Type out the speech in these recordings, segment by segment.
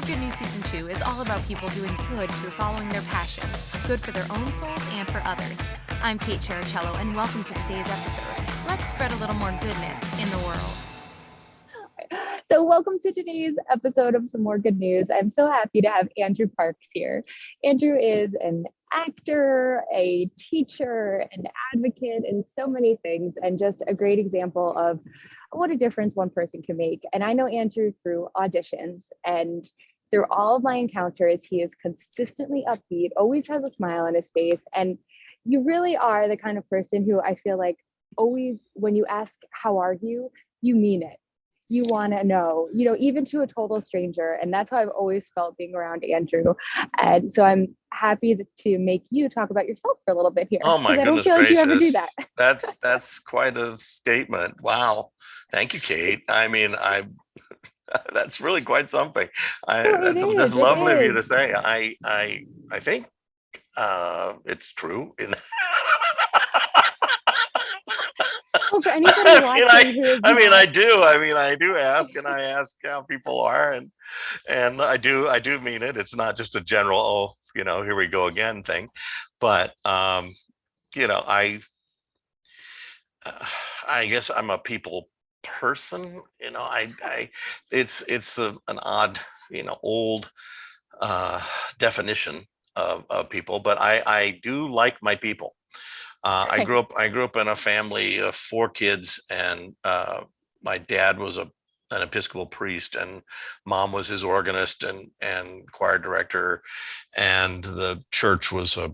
Good News Season 2 is all about people doing good through following their passions, good for their own souls and for others. I'm Kate Cherichello, and welcome to today's episode. Let's spread a little more goodness in the world. So welcome to today's episode of Some More Good News. I'm so happy to have Andrew Parks here. Andrew is an actor, a teacher, an advocate, and so many things, and just a great example of what a difference one person can make. And I know Andrew through auditions, and through all of my encounters, he is consistently upbeat, always has a smile on his face, and you really are the kind of person who I feel like always, when you ask, how are you mean it. You want to know, even to a total stranger. And that's how I've always felt being around Andrew. And so I'm happy to make you talk about yourself for a little bit here. Oh my I don't goodness feel like gracious. you ever do that. That's quite a statement. Wow. Thank you, Kate. I mean, that's really quite something. That's lovely of you to say. I think it's true. Well, for anybody watching who is I do ask, and I ask how people are, and I do mean it. It's not just a general, here we go again thing, but I guess I'm a people person. It's an odd, old definition of people, but I do like my people. I grew up in a family of 4 kids, and my dad was an Episcopal priest, and mom was his organist and choir director, and the church was a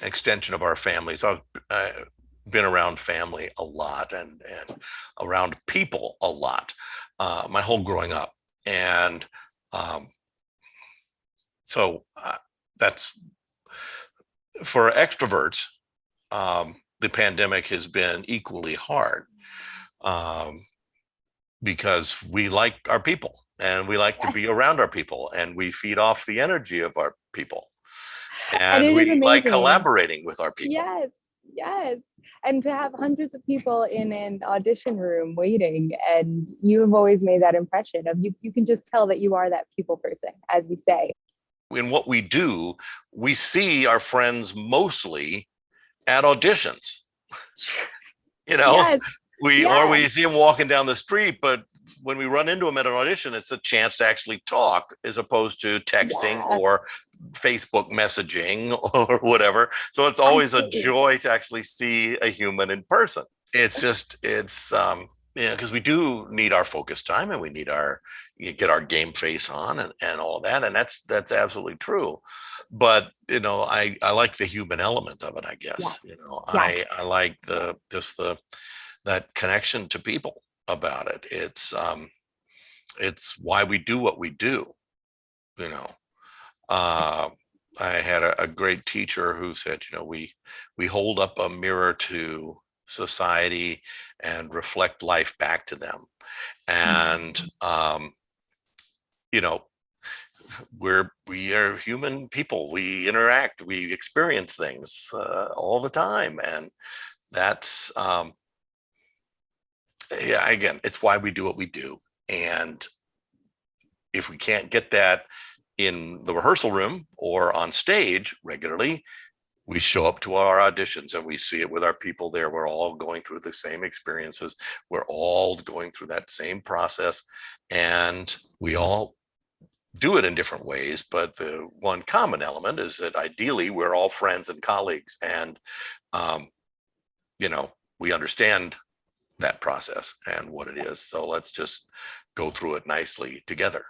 extension of our family. So I've been around family a lot and around people a lot my whole growing up, and so that's for extroverts. The pandemic has been equally hard because we like our people, and we like to be around our people, and we feed off the energy of our people, and we like collaborating with our people. Yes. And to have hundreds of people in an audition room waiting, and you have always made that impression of you can just tell that you are that people person, as you say. In what we do, we see our friends mostly at auditions. Yes. We see them walking down the street, but when we run into them at an audition, it's a chance to actually talk as opposed to texting or Facebook messaging or whatever. So it's always a joy to actually see a human in person. Because we do need our focus time, and we need get our game face on and all of that. And that's absolutely true. But, I like the human element of it, I guess. Yes. I like that connection to people about it. It's why we do what we do. I had a great teacher who said, we hold up a mirror to society and reflect life back to them. And, we are human people. We interact, we experience things all the time. And that's, again, it's why we do what we do. And if we can't get that in the rehearsal room or on stage regularly, we show up to our auditions and we see it with our people there. We're all going through the same experiences. We're all going through that same process, and we all do it in different ways. But the one common element is that ideally we're all friends and colleagues, and, we understand that process and what it is. So let's just go through it nicely together.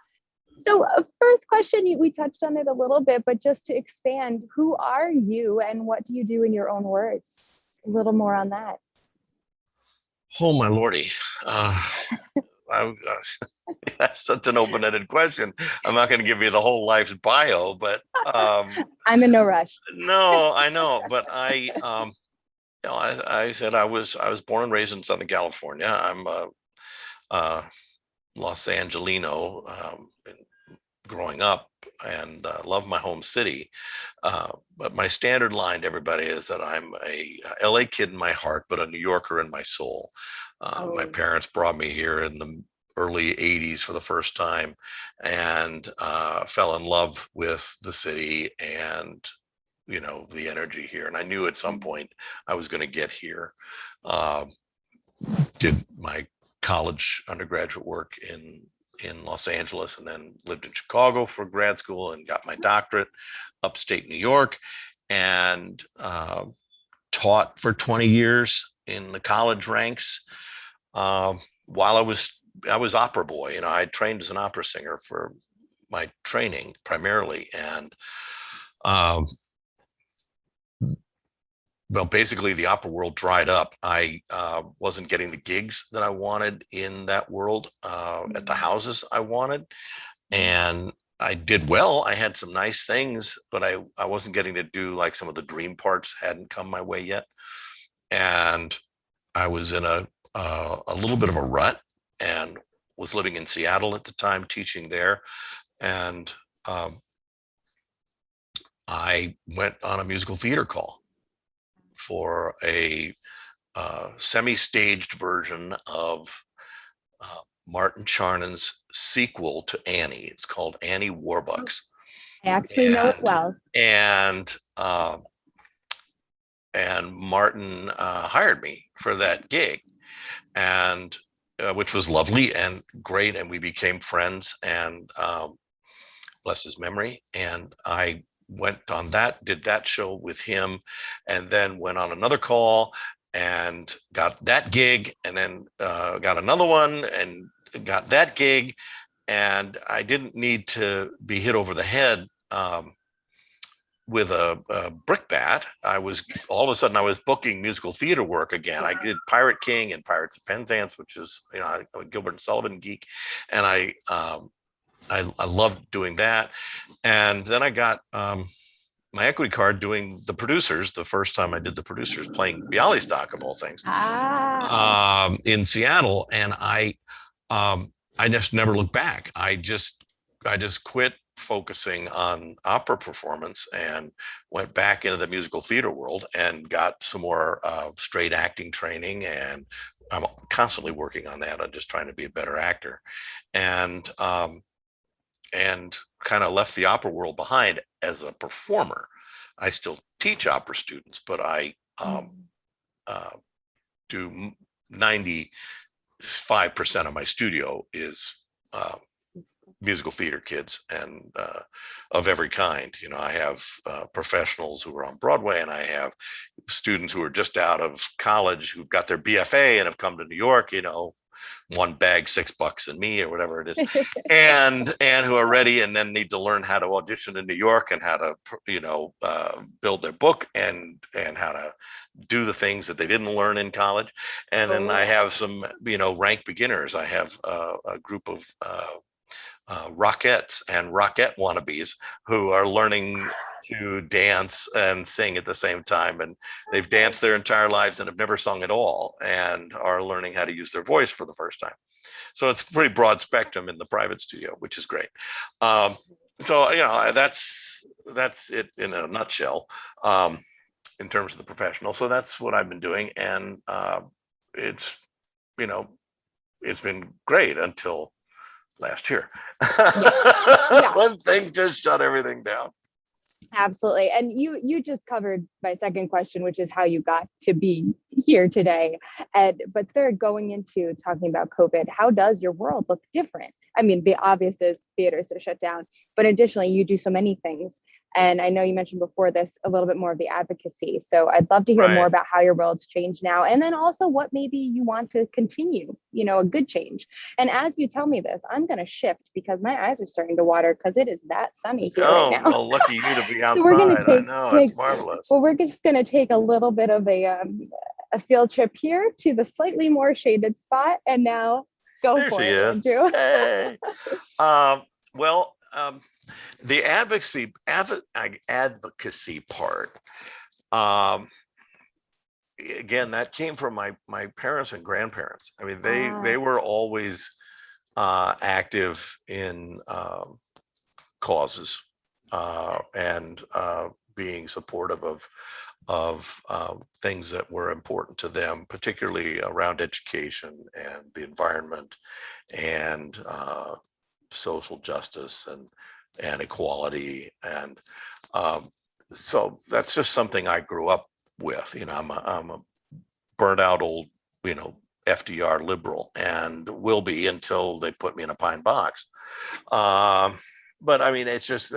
So first question, we touched on it a little bit, but just to expand, who are you and what do you do in your own words? A little more on that. Oh, my Lordy. That's such an open-ended question. I'm not going to give you the whole life's bio, but I'm in no rush. No, I know, but I said I was born and raised in Southern California. I'm Los Angelino, growing up, and love my home city. But my standard line to everybody is that I'm a LA kid in my heart, but a New Yorker in my soul. My parents brought me here in the early 80s for the first time, and fell in love with the city and the energy here. And I knew at some point I was going to get here. Did my college undergraduate work in Los Angeles, and then lived in Chicago for grad school and got my doctorate upstate New York, and taught for 20 years in the college ranks. While I was opera boy. I trained as an opera singer for my training primarily, and well, basically the opera world dried up. I wasn't getting the gigs that I wanted in that world at the houses I wanted, and I did well. I had some nice things, but I wasn't getting to do like some of the dream parts hadn't come my way yet, and I was in a little bit of a rut, and was living in Seattle at the time, teaching there, and I went on a musical theater call for a semi-staged version of Martin Charnin's sequel to Annie. It's called Annie Warbucks. I actually know it well. And Martin hired me for that gig, and which was lovely and great, and we became friends, and bless his memory. And I went on did that show with him, and then went on another call and got that gig, and then got another one and got that gig. And I didn't need to be hit over the head with a brickbat. All of a sudden I was booking musical theater work again. I did Pirate King and Pirates of Penzance, which is I'm a Gilbert and Sullivan geek, and I loved doing that. And then I got my equity card doing The Producers. The first time I did The Producers, playing Bialystok of all things, in Seattle, and I just never looked back. I just quit focusing on opera performance and went back into the musical theater world and got some more straight acting training, and I'm constantly working on that. I'm just trying to be a better actor, and kind of left the opera world behind as a performer. I still teach opera students, but I do 95% of my studio is musical theater kids, and of every kind. I have professionals who are on Broadway, and I have students who are just out of college who've got their BFA and have come to New York, one bag $6 and me, or whatever it is, and who are ready, and then need to learn how to audition in New York, and how to build their book, and how to do the things that they didn't learn in college. And then I have some rank beginners. I have a group of Rockettes and Rockette wannabes who are learning to dance and sing at the same time, and they've danced their entire lives and have never sung at all, and are learning how to use their voice for the first time. So it's a pretty broad spectrum in the private studio, which is great. So that's it in a nutshell, in terms of the professional. So that's what I've been doing, and it's been great until last year. Yeah. One thing just shut everything down. Absolutely. And you just covered my second question, which is how you got to be here today. But third, going into talking about COVID, how does your world look different? I mean, the obvious is theaters are shut down, but additionally, you do so many things. And I know you mentioned before this a little bit more of the advocacy. So I'd love to hear more about how your world's changed now. And then also what maybe you want to continue, a good change. And as you tell me this, I'm going to shift because my eyes are starting to water because it is that sunny here right now. Well, lucky you to be outside. So we're going to take, it's marvelous. Well, we're just going to take a little bit of a field trip here to the slightly more shaded spot. And now go there for she it, is. Andrew. Hey. The advocacy part, again, that came from my parents and grandparents. I mean, they were always active in causes, and being supportive things that were important to them, particularly around education and the environment and social justice and equality. And so that's just something I grew up with. I'm a burnt out old, FDR liberal, and will be until they put me in a pine box. But I mean, it's just,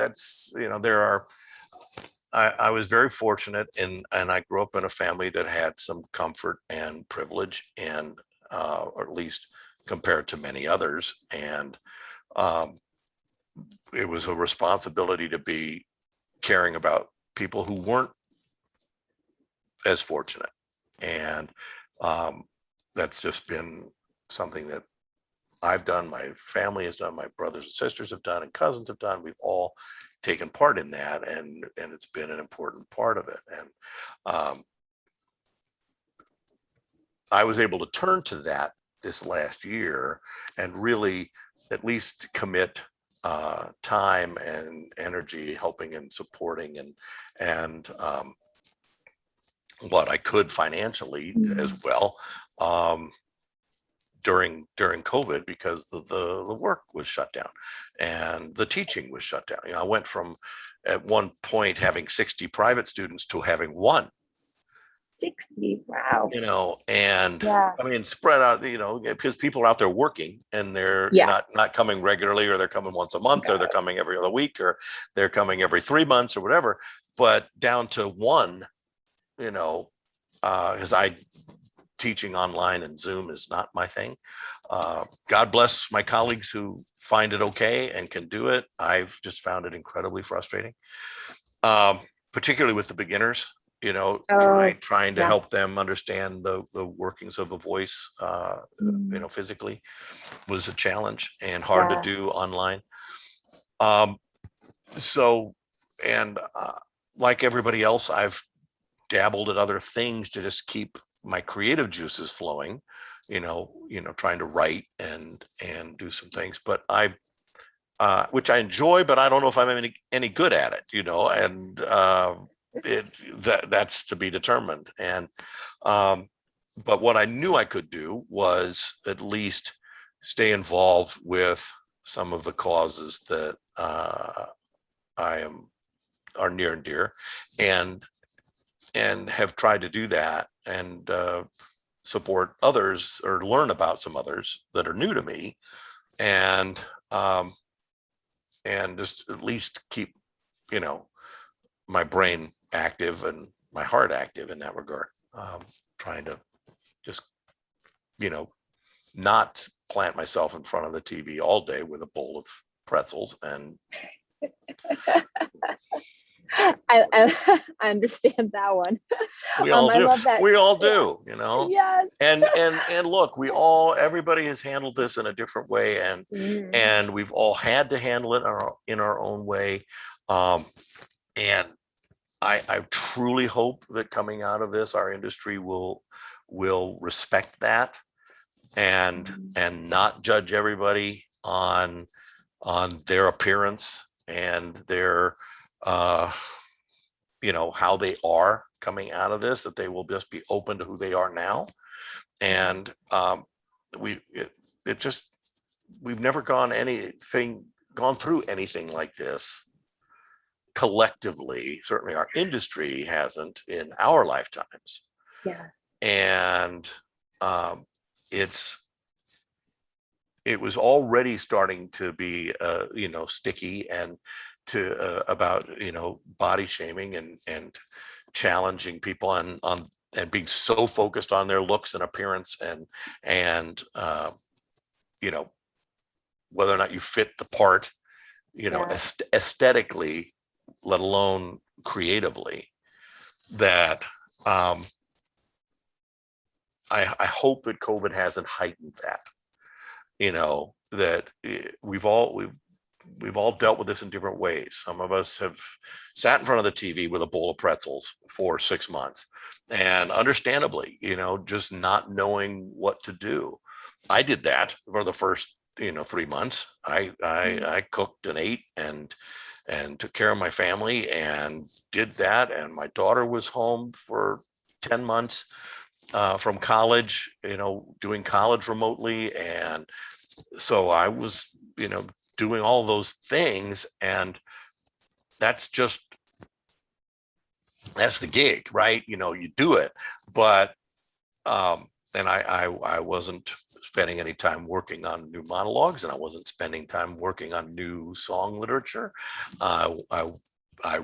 I was very fortunate and I grew up in a family that had some comfort and privilege, and or at least compared to many others. And it was a responsibility to be caring about people who weren't as fortunate. And that's just been something that I've done, my family has done, my brothers and sisters have done, and cousins have done. We've all taken part in that, and it's been an important part of it. And I was able to turn to that this last year and really at least commit time and energy helping and supporting and what I could financially as well. During COVID, because the work was shut down and the teaching was shut down. I went from at one point having 60 private students to having one. 60, wow. And I mean, spread out, because people are out there working and they're not coming regularly, or they're coming once a month, or they're coming every other week, or they're coming every 3 months or whatever, but down to one, because teaching online and Zoom is not my thing. God bless my colleagues who find it okay and can do it. I've just found it incredibly frustrating, particularly with the beginners, trying to help them understand the workings of a voice, physically was a challenge and hard to do online. Like everybody else, I've dabbled at other things to just keep my creative juices flowing, trying to write and do some things, but which I enjoy, but I don't know if I'm any good at it, and that's to be determined. And but what I knew I could do was at least stay involved with some of the causes that are near and dear, and have tried to do that and support others or learn about some others that are new to me, and just at least keep my brain active and my heart active in that regard. Trying to just not plant myself in front of the TV all day with a bowl of pretzels. And I understand that one. We all do. I love that. We all do, Yes. And look, everybody has handled this in a different way, and we've all had to handle it in our own way. And I truly hope that coming out of this, our industry will respect that and not judge everybody on their appearance and their how they are coming out of this, that they will just be open to who they are now. And we've never gone through anything like this collectively. Certainly our industry hasn't in our lifetimes. And it was already starting to be sticky and about body shaming and challenging people and being so focused on their looks and appearance and whether or not you fit the part aesthetically, let alone creatively, that I hope that COVID hasn't heightened that, that we've all dealt with this in different ways. Some of us have sat in front of the TV with a bowl of pretzels for 6 months, and understandably, just not knowing what to do. I did that for the first 3 months. I cooked and ate and took care of my family and did that. And my daughter was home for 10 months from college, doing college remotely. And so I was, doing all those things. And that's the gig, right? You do it. But and I wasn't spending any time working on new monologues, and I wasn't spending time working on new song literature. I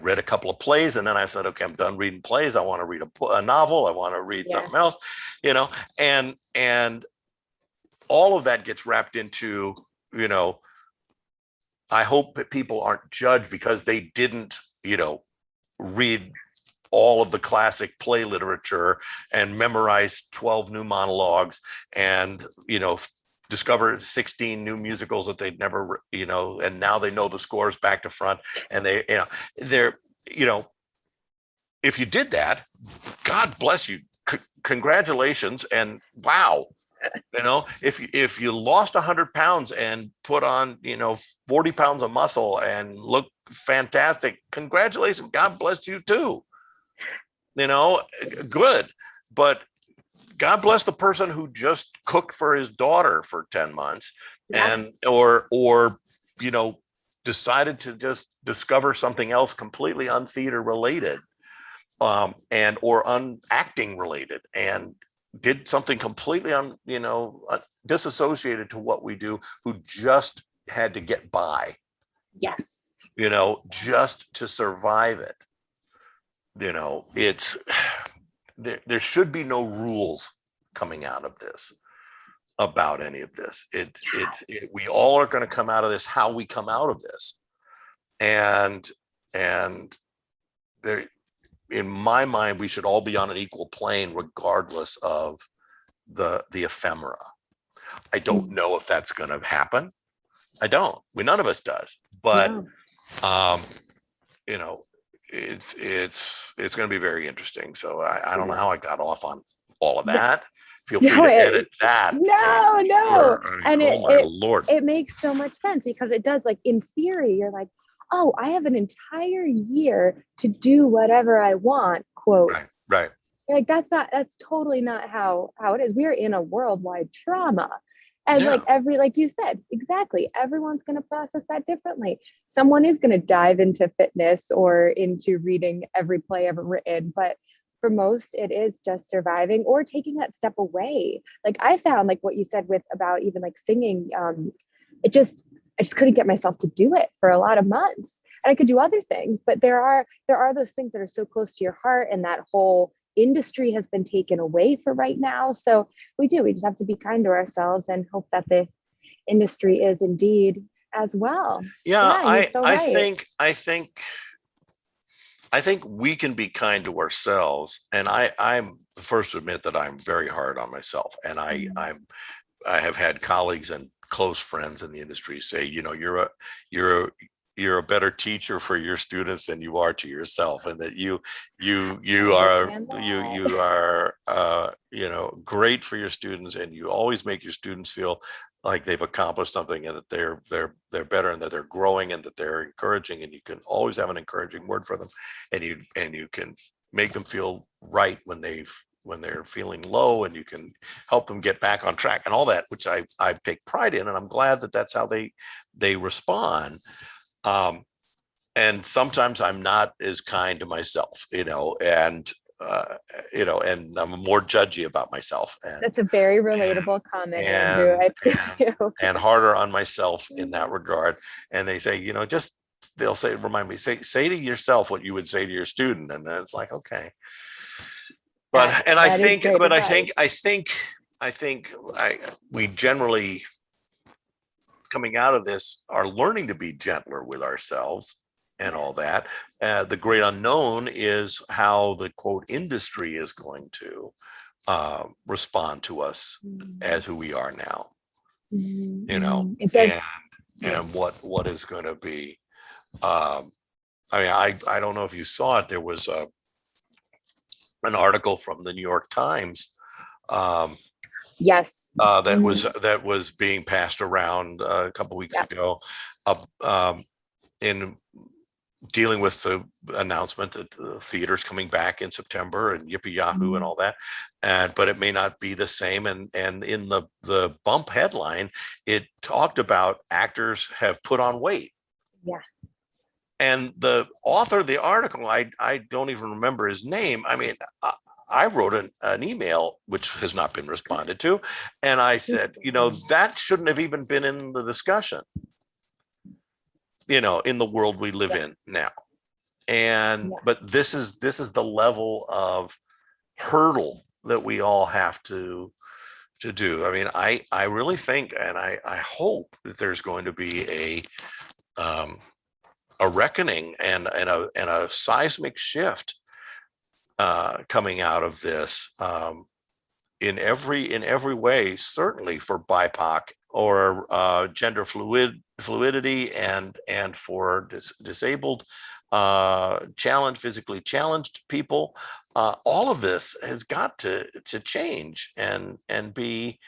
read a couple of plays, and then I said, okay, I'm done reading plays. I want to read a novel. I want to read something else, and all of that gets wrapped into, I hope that people aren't judged because they didn't, read all of the classic play literature and memorize 12 new monologues and, discover 16 new musicals that they'd never, and now they know the scores back to front. And they're, if you did that, God bless you. Congratulations. And wow. If you lost 100 pounds and put on, 40 pounds of muscle and look fantastic, congratulations. God bless you too. Good. But God bless the person who just cooked for his daughter for 10 months and or decided to just discover something else completely untheater related and or unacting related and did something completely disassociated to what we do, who just had to get by. Yes. Just to survive it. It's there should be no rules coming out of this about any of this. We all are going to come out of this how we come out of this. And there, in my mind, we should all be on an equal plane regardless of the ephemera. I don't know if that's going to happen. I don't. None of us does. But it's going to be very interesng. So I don't know how I got off on all of that. Feel free to edit that. No. And Lord. It makes so much sense because it does. Like in theory, you're like, oh, I have an entire year to do whatever I want, quote. Right. Like that's totally not how it is. We're in a worldwide trauma. And like you said, exactly, everyone's going to process that differently. Someone is going to dive into fitness or into reading every play ever written. But for most, it is just surviving or taking that step away. Like I found, like what you said about even like singing, I just couldn't get myself to do it for a lot of months. And I could do other things, but there are those things that are so close to your heart, and that whole industry has been taken away for right now. So we just have to be kind to ourselves and hope that the industry is indeed as well. I think we can be kind to ourselves, and I'm the first to admit that I'm very hard on myself, and I have had colleagues and close friends in the industry say, you're a better teacher for your students than you are to yourself, and that you are great for your students, and you always make your students feel like they've accomplished something, and that they're better, and that they're growing, and that they're encouraging, and you can always have an encouraging word for them, and you can make them feel right when they're feeling low, and you can help them get back on track and all that, which I take pride in, and I'm glad that that's how they respond. And sometimes I'm not as kind to myself, and I'm more judgy about myself. And that's a very relatable comment, Andrew. And harder on myself in that regard. And they say, they'll say, remind me, say to yourself what you would say to your student. And then it's like, okay. I think we generally, coming out of this, are learning to be gentler with ourselves and all that. The great unknown is how the quote industry is going to respond to us as who we are now. And what is going to be. I don't know if you saw it. There was an article from the New York Times Yes. that was being passed around a couple weeks Yeah. ago, in dealing with the announcement that the theater's coming back in September and yippee yahoo and all that, but it may not be the same. And in the bump headline, it talked about actors have put on weight. Yeah. And the author of the article, I don't even remember his name. I mean, I wrote an email, which has not been responded to. And I said, that shouldn't have even been in the discussion, in the world we live in now. And, but this is the level of hurdle that we all have to do. I mean, I really think, and I hope that there's going to be a reckoning and a seismic shift coming out of this, in every way, certainly for BIPOC or gender fluidity and for disabled, physically challenged people. All of this has got to change and be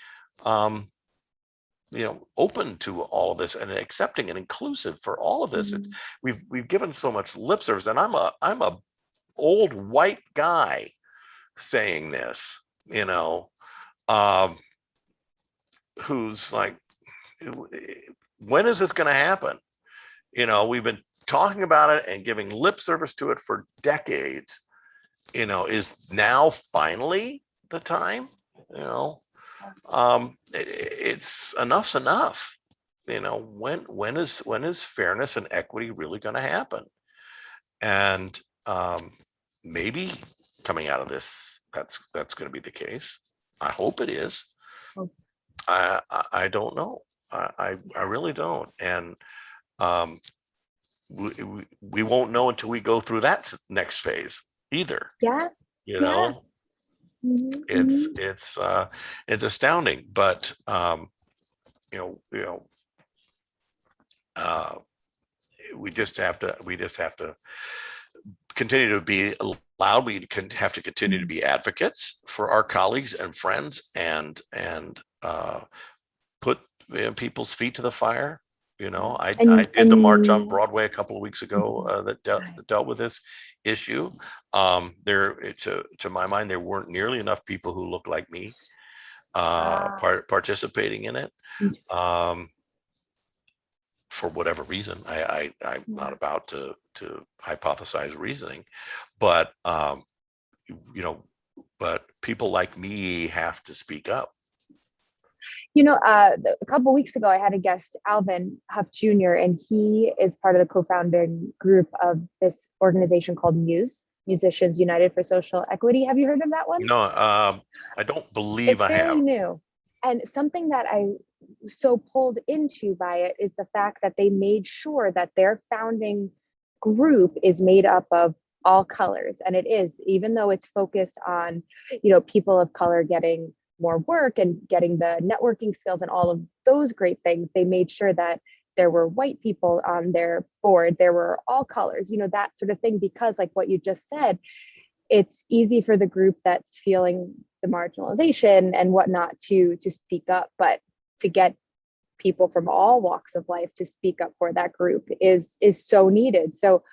open to all of this and accepting and inclusive for all of this. We've given so much lip service, and I'm a old white guy saying this, who's like, when is this going to happen? We've been talking about it and giving lip service to it for decades. Is now finally the time? It's enough's enough. When is fairness and equity really going to happen? And maybe coming out of this, that's going to be the case. I hope it is. I don't know. I really don't. And we won't know until we go through that next phase either. Yeah. It's astounding, but we just have to continue to be loud. We have to continue to be advocates for our colleagues and friends, and put people's feet to the fire. I did the march on Broadway a couple of weeks ago that dealt with this issue. To my mind, there weren't nearly enough people who looked like me participating in it. For whatever reason, I'm not about to hypothesize reasoning, but but people like me have to speak up. A couple of weeks ago, I had a guest, Alvin Huff Jr., and he is part of the co-founding group of this organization called Muse, Musicians United for Social Equity. Have you heard of that one? No, I don't believe I have. It's fairly new. And something that I was so pulled into by it is the fact that they made sure that their founding group is made up of all colors. And it is, even though it's focused on, people of color getting more work and getting the networking skills and all of those great things, they made sure that there were white people on their board, there were all colors, that sort of thing, because like what you just said, it's easy for the group that's feeling the marginalization and whatnot to speak up, but to get people from all walks of life to speak up for that group is so needed. So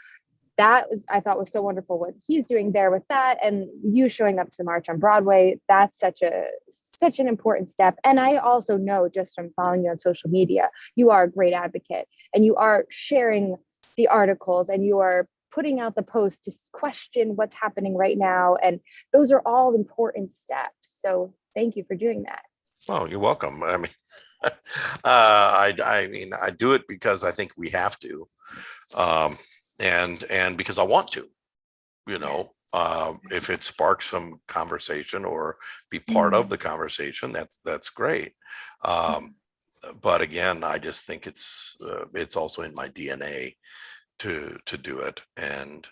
I thought was so wonderful what he's doing there with that, and you showing up to the March on Broadway. That's such an important step. And I also know, just from following you on social media, you are a great advocate, and you are sharing the articles, and you are putting out the posts to question what's happening right now. And those are all important steps. So thank you for doing that. Oh, you're welcome. I mean, I do it because I think we have to. And because I want to, if it sparks some conversation or be part of the conversation, that's great. But again, I just think it's also in my DNA to do it and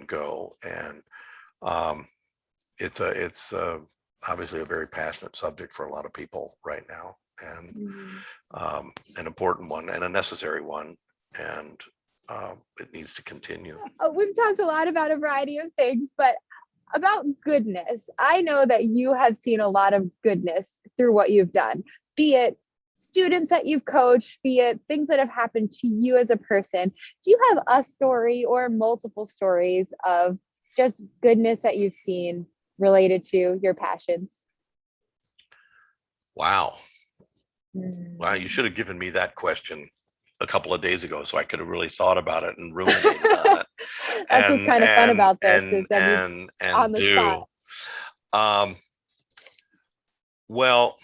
go. And it's obviously a very passionate subject for a lot of people right now, and an important one and a necessary one. And it needs to continue. We've talked a lot about a variety of things, but about goodness. I know that you have seen a lot of goodness through what you've done, be it students that you've coached, be it things that have happened to you as a person. Do you have a story or multiple stories of just goodness that you've seen related to your passions? Wow. Wow, you Mm. should have given me that question a couple of days ago so I could have really thought about it and ruminated on it. That's what's And kind of fun and about this, is and that you and on and the do spot. um well,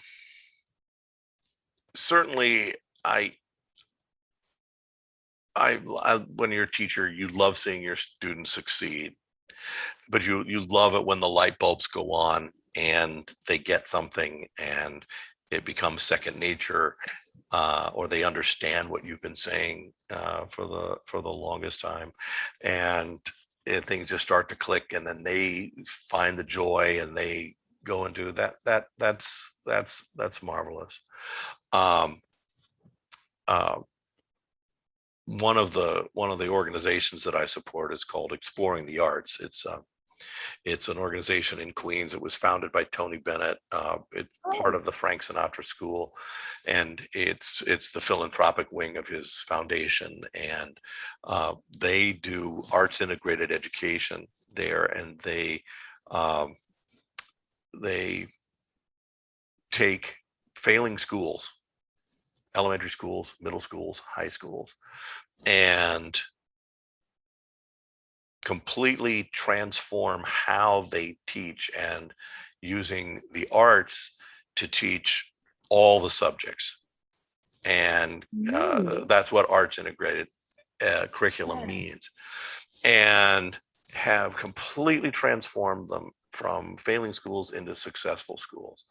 certainly I when you're a teacher, you love seeing your students succeed, but you love it when the light bulbs go on and they get something and it becomes second nature, or they understand what you've been saying for the longest time, and things just start to click, and then they find the joy and they go into that. That's marvelous. Um, uh, one of the organizations that I support is called Exploring the Arts. It's an organization in Queens. It was founded by Tony Bennett. It's part Oh, of the Frank Sinatra School, and it's the philanthropic wing of his foundation. And they do arts integrated education there, and um, they take failing schools, elementary schools, middle schools, high schools, and completely transform how they teach, and using the arts to teach all the subjects. And nice. that's what arts integrated curriculum Yeah. means. And have completely transformed them from failing schools into successful schools.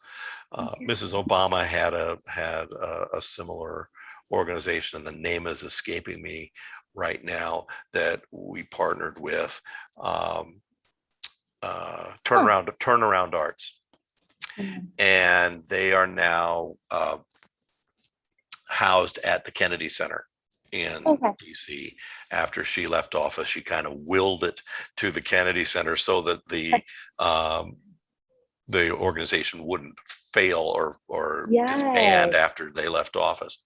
Mrs. Obama had a similar organization, and the name is escaping me right now, that we partnered with. Um, Huh. Turnaround Arts, Mm. and they are now housed at the Kennedy Center in Okay. DC. After she left office, she kind of willed it to the Kennedy Center so that um, the organization wouldn't fail or disband Yes. after they left office.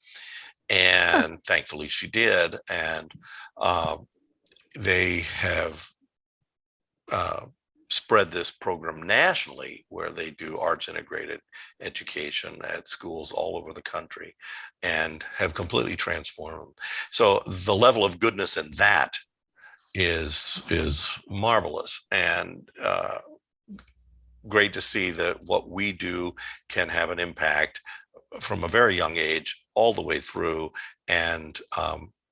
Huh. And thankfully she did. And um, they have uh, spread this program nationally, where they do arts integrated education at schools all over the country, and have completely transformed them. So the level of goodness in that is marvelous, and great to see that what we do can have an impact from a very young age all the way through. And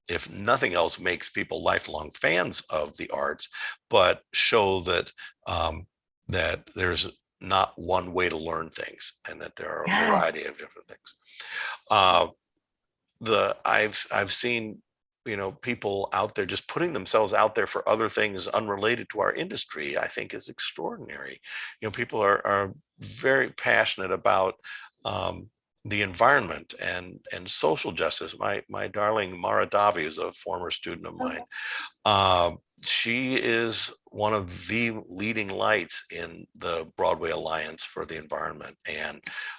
if nothing else, makes people lifelong fans of the arts, but show that that there's not one way to learn things, and that there are a variety Yes. of different things. Uh, I've seen, people out there just putting themselves out there for other things unrelated to our industry. I think is extraordinary. People are very passionate about um, the environment and social justice. My darling Mara Davi is a former student of mine. Okay. She is one of the leading lights in the Broadway Alliance for the Environment,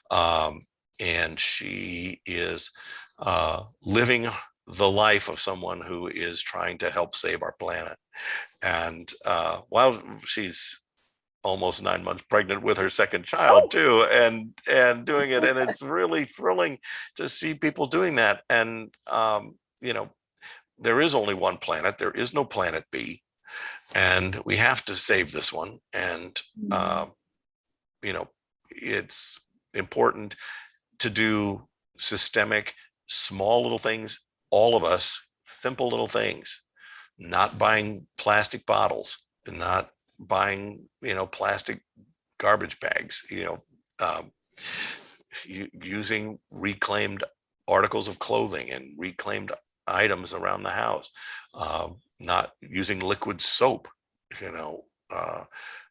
um, and she is living the life of someone who is trying to help save our planet. And while she's almost 9 months pregnant with her second child Oh, too, and doing it, and it's really thrilling to see people doing that. And there is only one planet. There is no planet B, and we have to save this one. And mm, uh, you know, it's important to do systemic, small little things. All of us, simple little things. Not buying plastic bottles, and not buying plastic garbage bags. Um, Using reclaimed articles of clothing and reclaimed items around the house, not using liquid soap, you know, uh,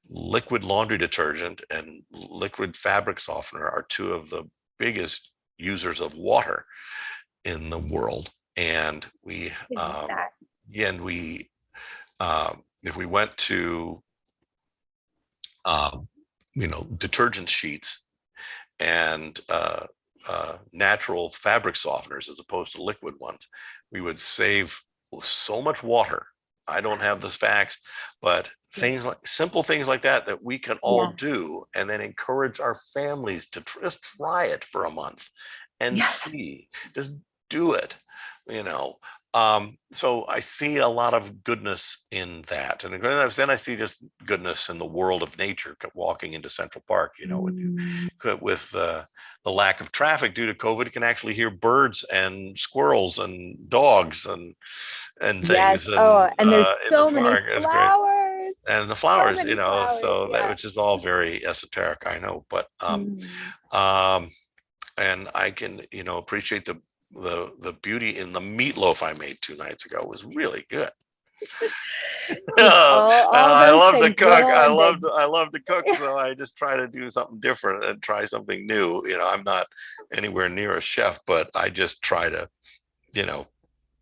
liquid laundry detergent and liquid fabric softener are two of the biggest users of water in the world. And we, didn't know that. and we, if we went to um, detergent sheets and natural fabric softeners as opposed to liquid ones, we would save so much water. I don't have the facts, but simple things like that we can all do, and then encourage our families to just try it for a month and see, just do it, you know. So I see a lot of goodness in that, and then I see just goodness in the world of nature. Walking into Central Park, with the lack of traffic due to COVID, you can actually hear birds and squirrels and dogs and things. Yes. Oh, and there's In the so many park, it's great. flowers. And the So flowers, many flowers. so that, which is all very esoteric, I know, but and I can, appreciate the beauty in the meatloaf I made 2 nights ago. Was really good. I love to cook. I love to cook, so I just try to do something different and try something new. I'm not anywhere near a chef, but I just try to,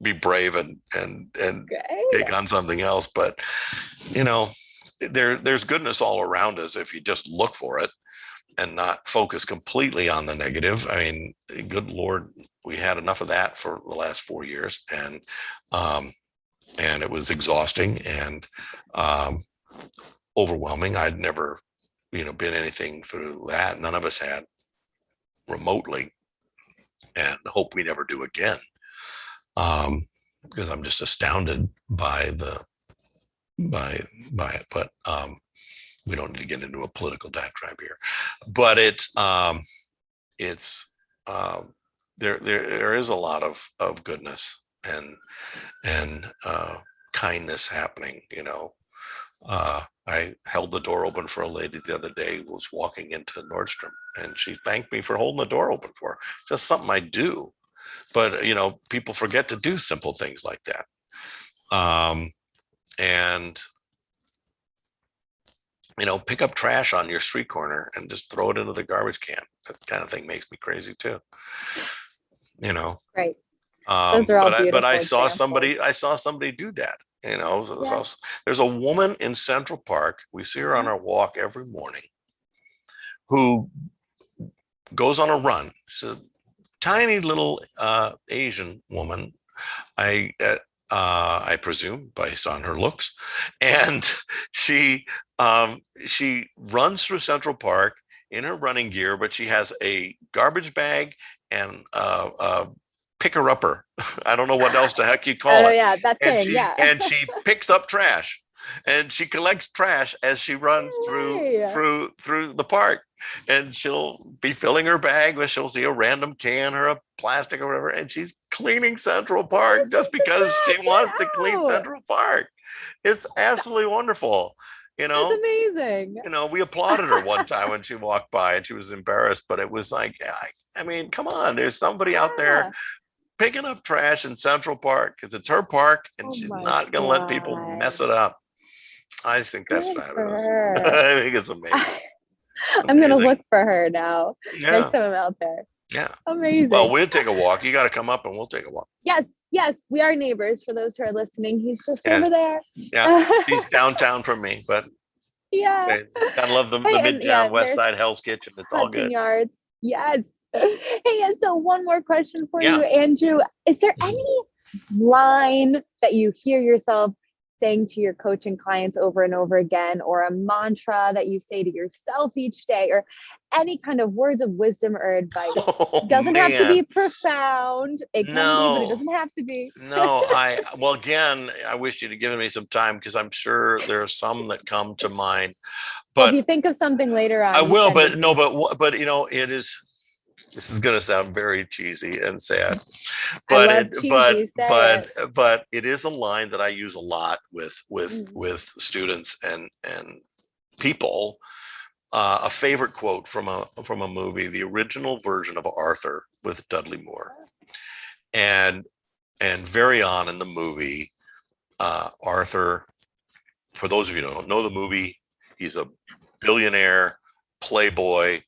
be brave and take on something else. But there's goodness all around us if you just look for it and not focus completely on the negative. I mean, good Lord, we had enough of that for the last 4 years, and it was exhausting and overwhelming. I'd never, been anything through that. None of us had remotely, and hope we never do again. Because I'm just astounded by it. But we don't need to get into a political diatribe here. But there is a lot of goodness and kindness happening. I held the door open for a lady the other day who was walking into Nordstrom, and she thanked me for holding the door open for her. It's just something I do. But people forget to do simple things like that. And pick up trash on your street corner and just throw it into the garbage can. That kind of thing makes me crazy too. Right. Those are all beautiful. But I saw somebody do that. There's a woman in Central Park. We see her on our walk every morning, who goes on a run. She's a tiny little Asian woman. I presume, based on her looks, and she runs through Central Park in her running gear, but she has a garbage bag and picker-upper. I don't know what else the heck you call it. Yeah, that thing. And she picks up trash, and she collects trash as she runs through the park. And she'll be filling her bag, but she'll see a random can or a plastic or whatever, and she's cleaning Central Park just because she wants to clean Central Park. It's absolutely wonderful. It's amazing. We applauded her one time when she walked by, and she was embarrassed, but it was like, I mean, come on, there's somebody out there picking up trash in Central Park because it's her park, and she's not going to let people mess it up. I just think that's fabulous. I think it's amazing. I'm going to look for her now. Next time I'm out there. Yeah. Amazing. Well, we'll take a walk. You got to come up and we'll take a walk. Yes. We are neighbors for those who are listening. He's just over there. Yeah. She's downtown from me, but gotta love the Midtown West Side Hell's Kitchen. It's all good. Yards. Yes. Hey, so one more question for you, Andrew. Is there any line that you hear yourself saying to your coaching clients over and over again, or a mantra that you say to yourself each day, or any kind of words of wisdom or advice? It doesn't have to be profound. It can be, but it doesn't have to be. Well, again, I wish you'd have given me some time, because I'm sure there are some that come to mind. But if you think of something later on, I will. But it is. This is going to sound very cheesy and sad, but it is a line that I use a lot with students and people. A favorite quote from a movie, the original version of Arthur with Dudley Moore, and very on in the movie, Arthur. For those of you who don't know the movie, he's a billionaire, playboy,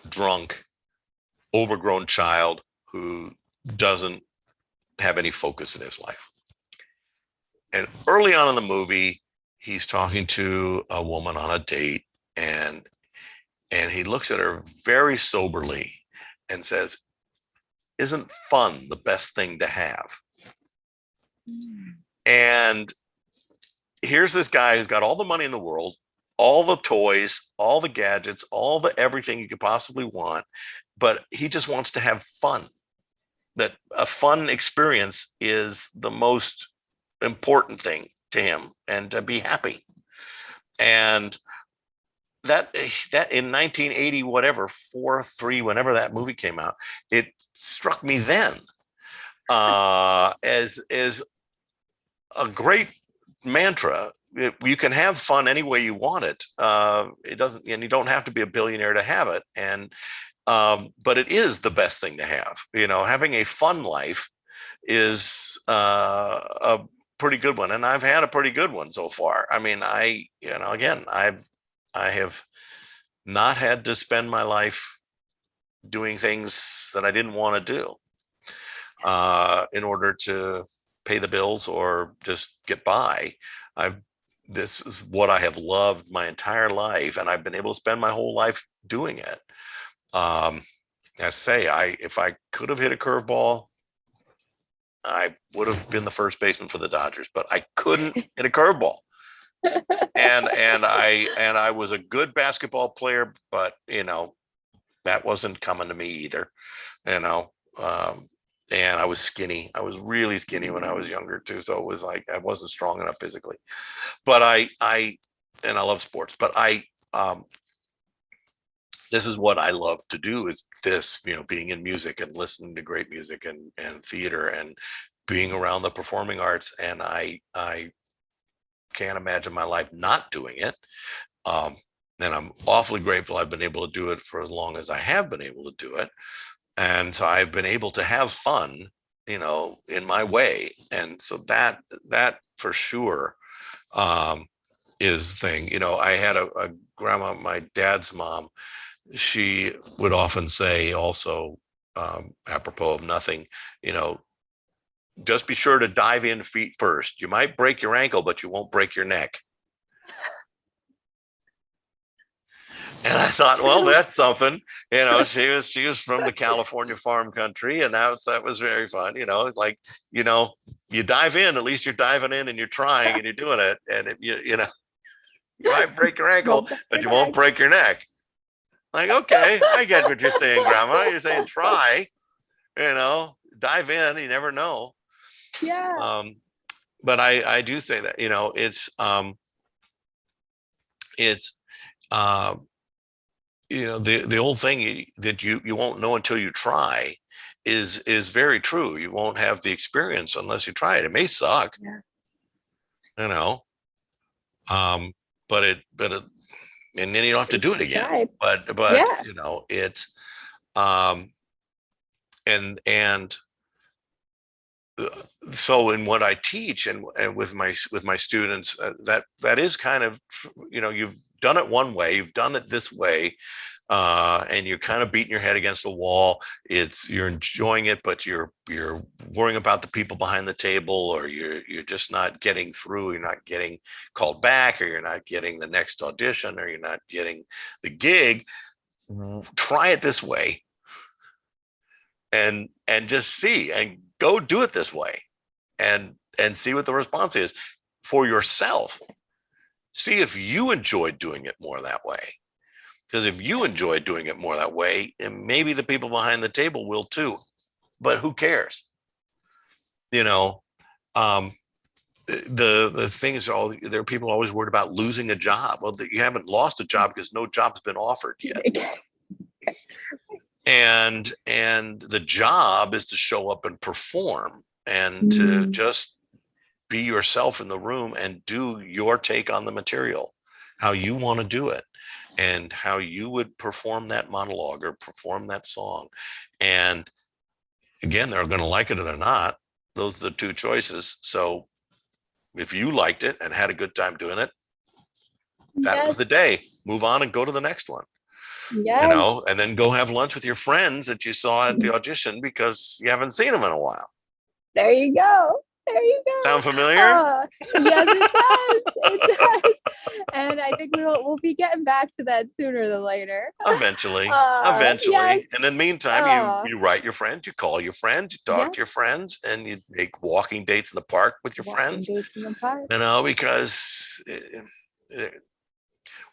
drunk, overgrown child who doesn't have any focus in his life. And early on in the movie, he's talking to a woman on a date, and he looks at her very soberly and says, "Isn't fun the best thing to have?" And here's this guy who's got all the money in the world, all the toys, all the gadgets, all the everything you could possibly want, but he just wants to have fun. That a fun experience is the most important thing to him, and to be happy. And that in 1980, whatever, 4, 3, whenever that movie came out, it struck me then as a great mantra. You can have fun any way you want it. It doesn't, and you don't have to be a billionaire to have it. And but it is the best thing to have. Having a fun life is a pretty good one, and I've had a pretty good one so far. I mean, again, I have not had to spend my life doing things that I didn't want to do in order to pay the bills or just get by. This is what I have loved my entire life, and I've been able to spend my whole life doing it. I say, if I could have hit a curveball, I would have been the first baseman for the Dodgers, but I couldn't hit a curveball. and I was a good basketball player, but that wasn't coming to me either. And I was skinny. I was really skinny when I was younger too. So it was like I wasn't strong enough physically. But I love sports, but this is what I love to do, is this, being in music and listening to great music and theater and being around the performing arts. And I can't imagine my life not doing it. And I'm awfully grateful I've been able to do it for as long as I have been able to do it. And so I've been able to have fun, in my way. And so that for sure is the thing. I had a grandma, my dad's mom. She would often say also, apropos of nothing, just be sure to dive in feet first. You might break your ankle, but you won't break your neck. And I thought, well, that's something. She was from the California farm country, and that was very fun. You dive in, at least you're diving in and you're trying and you're doing it. And you might break your ankle, but you won't break your neck. Like, okay, I get what you're saying, Grandma. You're saying try, dive in. You never know. Yeah. But I do say that, it's the old thing that you won't know until you try is very true. You won't have the experience unless you try it. It may suck, but it and then you don't have to do it again. Right. But yeah. It's and so in what I teach and with my students, that is kind of, you've done it one way, you've done it this way, and you're kind of beating your head against the wall. You're enjoying it, but you're worrying about the people behind the table, or you're just not getting through. You're not getting called back, or you're not getting the next audition, or you're not getting the gig. Try it this way, and just see, and go do it this way, and see what the response is for yourself. See if you enjoy doing it more that way. Because if you enjoy doing it more that way, and maybe the people behind the table will too. But who cares? The things there are people always worried about losing a job. Well, you haven't lost a job because no job's been offered yet. And the job is to show up and perform, and to just be yourself in the room and do your take on the material, how you want to do it, and how you would perform that monologue or perform that song. And again, they're going to like it or they're not. Those are the two choices. So if you liked it and had a good time doing it, that was the day. Move on and go to the next one. Yes. And then go have lunch with your friends that you saw at the audition, because you haven't seen them in a while. There you go. Sound familiar? Yes, it does. It does. And I think we'll be getting back to that sooner than later. Eventually. Yes. And in the meantime, you write your friends, you call your friends, you talk to your friends, and you make walking dates in the park with your friends. Walking dates in the park. Because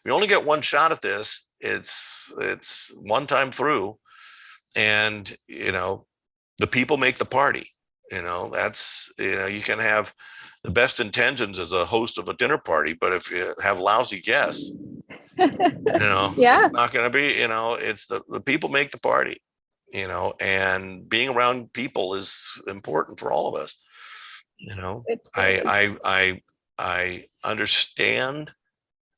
we only get one shot at this. It's one time through, and the people make the party. That's you can have the best intentions as a host of a dinner party, but if you have lousy guests, it's not going to be. It's the people make the party. And being around people is important for all of us. I understand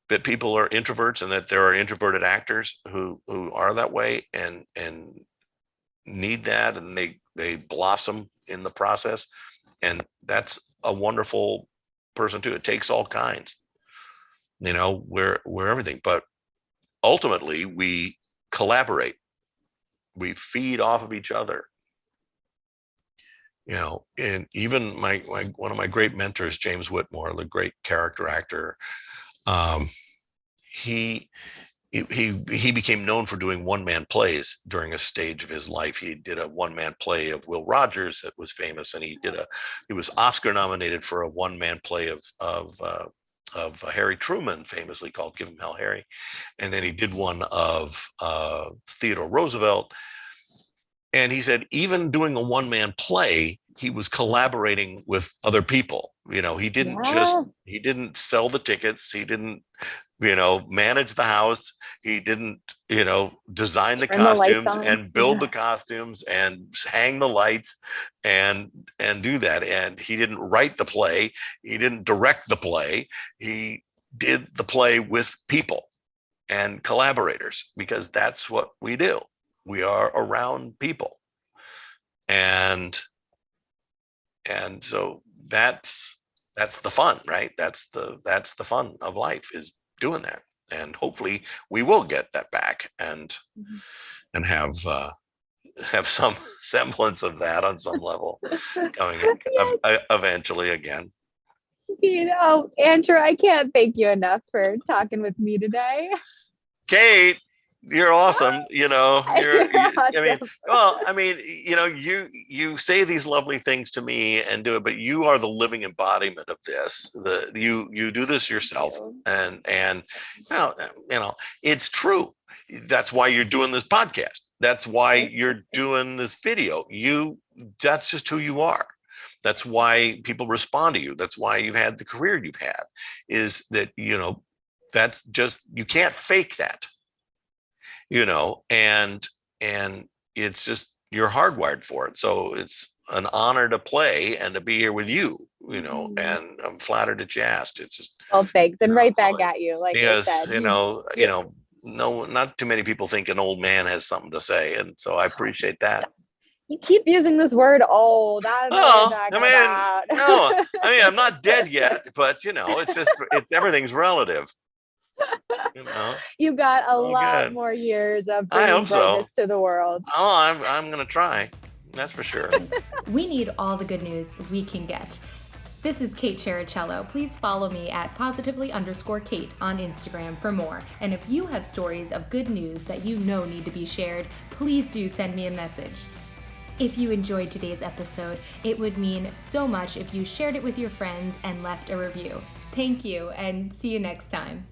that people are introverts and that there are introverted actors who are that way and need that, and they blossom in the process, and that's a wonderful person too. It takes all kinds. We're everything, but ultimately we collaborate. We feed off of each other. And even one of my great mentors, James Whitmore, the great character actor, he became known for doing one-man plays during a stage of his life. He did a one-man play of Will Rogers that was famous, and he was Oscar nominated for a one-man play of Harry Truman, famously called "Give 'Em Hell, Harry," and then he did one of Theodore Roosevelt. And he said, even doing a one-man play, he was collaborating with other people. He didn't sell the tickets. He didn't, manage the house. He didn't, design the costumes and build the costumes and hang the lights and do that. And he didn't write the play. He didn't direct the play. He did the play with people and collaborators, because that's what we do. We are around people. And so that's the fun, right? That's the fun of life, is doing that. And hopefully we will get that back and have some semblance of that on some level coming eventually again. Andrew, I can't thank you enough for talking with me today. Kate, you're awesome. Awesome. You say these lovely things to me and do it, but you are the living embodiment of this. You do this yourself, and it's true. That's why you're doing this podcast. That's why you're doing this video. That's just who you are. That's why people respond to you. That's why you've had the career you've had, is that, that's just, you can't fake that. And it's just, you're hardwired for it. So it's an honor to play and to be here with you, and I'm flattered that you asked. It's just, well, thanks. And right back at you. Like because, I said, no, not too many people think an old man has something to say. And so I appreciate that. You keep using this word old. I don't know what you're talking about. No, I'm not dead yet, but it's everything's relative. You've got a lot more years of bringing brightness to the world. Oh, I'm gonna try. That's for sure. We need all the good news we can get. This is Kate Cherichello. Please follow me at positively_Kate on Instagram for more. And if you have stories of good news that need to be shared, please do send me a message. If you enjoyed today's episode, it would mean so much if you shared it with your friends and left a review. Thank you, and see you next time.